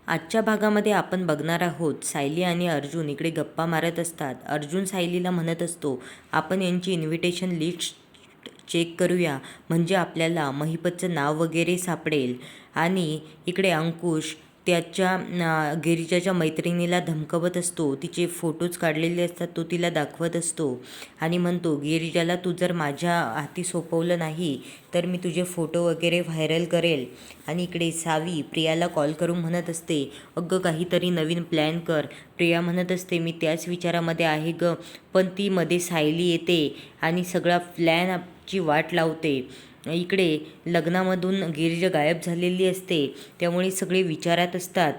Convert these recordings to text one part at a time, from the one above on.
आजच्या भागामध्ये आपण बघणार आहोत सायली आणि अर्जुन इकडे गप्पा मारत असतात. अर्जुन सायलीला म्हणत असतो, आपण यांची इन्व्हिटेशन लिस्ट चेक करूया, म्हणजे आपल्याला महिपतचं नाव वगैरे सापडेल. आणि इकडे अंकुश त्याच्या गिरिजाच्या मैत्रिणीला धमकवत असतो. तिचे फोटोज काढलेले असतात, तो तिला दाखवत असतो आणि म्हणतो, गिरिजाला तू जर माझ्या हाती सोपवलं नाही तर मी तुझे फोटो वगैरे व्हायरल करेल. आणि इकडे सावी प्रियाला कॉल करून म्हणत असते, अगं काहीतरी नवीन प्लॅन कर. प्रिया म्हणत असते, मी त्याच विचारामध्ये आहे ग, पण ती मध्ये सायली येते आणि सगळा प्लॅनची वाट लावते. इकडे लग्नामधून गिरिजा गायब झालेली असते, त्यामुळे सगळे विचारात असतात.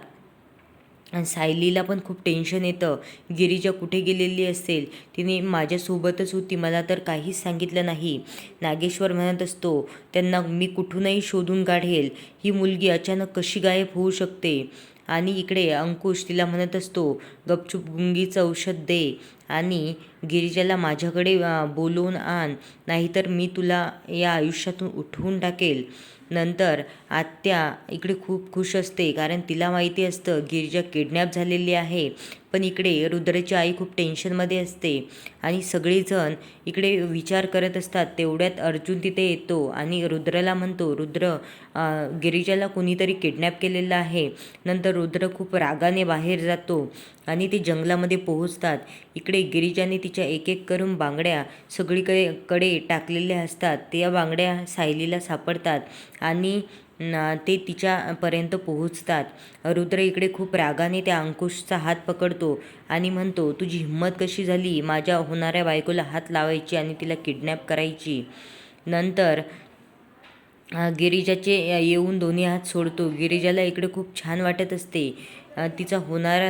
आणि सायलीला पण खूप टेन्शन येतं, गिरिजा कुठे गेलेली असेल, तिने माझ्यासोबतच होती, मला तर काहीच सांगितलं नाही. नागेश्वर म्हणत असतो, त्यांना मी कुठूनही शोधून काढेल, ही मुलगी अचानक कशी गायब होऊ शकते. आणि इकडे अंकुश तिला म्हणत असतो, गपचूप गुंगीचं औषध दे आणि गिरिजाला माझ्याकडे बोलवून आण, नाहीतर मी तुला या आयुष्यातून उठवून टाकेल. नंतर आत्या इकडे खूप खुश असते, कारण तिला माहिती असतं गिरिजा किडनॅप झालेली आहे. पण इकडे रुद्रची आई खूप टेन्शनमध्ये असते आणि सगळेजण इकडे विचार करत असतात. तेवढ्यात अर्जुन तिथे येतो आणि रुद्रला म्हणतो, रुद्र, गिरिजाला कुणीतरी किडनॅप केलेलं आहे. नंतर रुद्र खूप रागाने बाहेर जातो आणि ते जंगलामध्ये पोहोचतात. इकडे गिरिजाने तिच्या एक एक करून बांगड्या सगळीकडे टाकलेल्या असतात. त्या बांगड्या सायलीला सापडतात आणि ते तिच्यापर्यंत पोहोचतात. रुद्र इकडे खूप रागाने त्या अंकुशचा हात पकडतो आणि म्हणतो, तुझी हिंमत कशी झाली माझ्या होणाऱ्या बायकोला हात लावायची आणि तिला किडनॅप करायची. नंतर गिरिजाचे येऊन दोन्ही हात सोडतो. गिरिजाला इकडे खूप छान वाटत असते. तिचा होणारा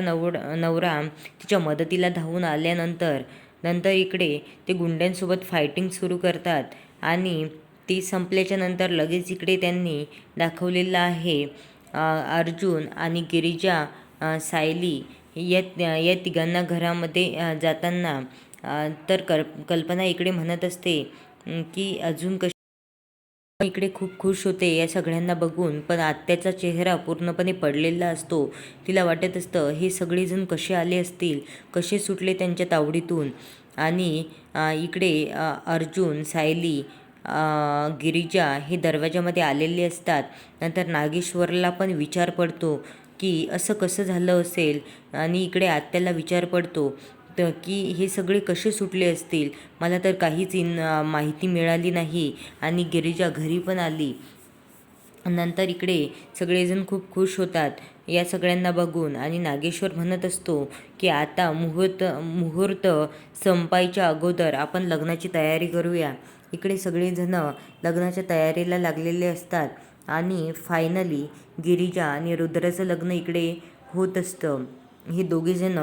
नवरा तिच्या मदतीला धावून आल्यानंतर इकडे ते गुंड्यांसोबत फायटिंग सुरू करतात आणि ती संपल्याच्या नंतर लगेच इकडे त्यांनी दाखवलेलं आहे अर्जुन आणि गिरिजा, सायली या तिघांना घरामध्ये जाताना. तर कल्पना इकडे म्हणत असते की अजून कशी इकडे खूप खुश होते या सगळ्यांना बघून, पण आत्याचा चेहरा पूर्णपणे पडलेला असतो. तिला वाटत असतं, हे सगळेजण कसे आले असतील, कसे सुटले त्यांच्या तावडीतून. आणि इकडे अर्जुन, सायली, गिरिजा हे दरवाजामध्ये आलेले असतात. नंतर नागेश्वरला पण विचार पडतो की असं कसं झालं असेल, आणि इकडे आत्याला विचार पडतो की हे सगळे कसे सुटले असतील, मला तर काहीच माहिती मिळाली नाही. आणि गिरिजा घरी पण आली. नंतर इकडे सगळेजण खूप खुश होतात या सगळ्यांना बघून आणि नागेश्वर म्हणत असतो की आता मुहूर्त संपायच्या अगोदर आपण लग्नाची तयारी करूया. इकडे सगळेजण लग्नाच्या तयारीला लागलेले असतात आणि फायनली गिरिजा आणि रुद्राचं लग्न इकडे होत असतं. हे दोघेजण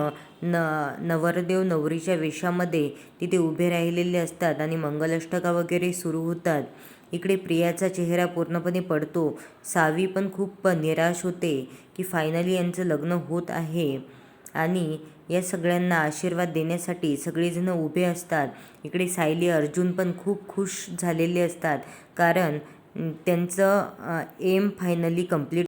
नवरदेव नवरीच्या वेशामध्ये तिथे उभे राहिलेले असतात आणि मंगलाष्टका वगैरे सुरू होतात. इकडे प्रियाचा चेहरा पूर्णपणे पडतो. सावी पण खूप निराश होते की फायनली यांचं लग्न होत आहे आणि या सगळ्यांना आशीर्वाद देण्यासाठी सगळेजण उभे असतात. इकडे सायली, अर्जुन पण खूप खुश झालेले असतात, कारण त्यांचं एम फायनली कंप्लीट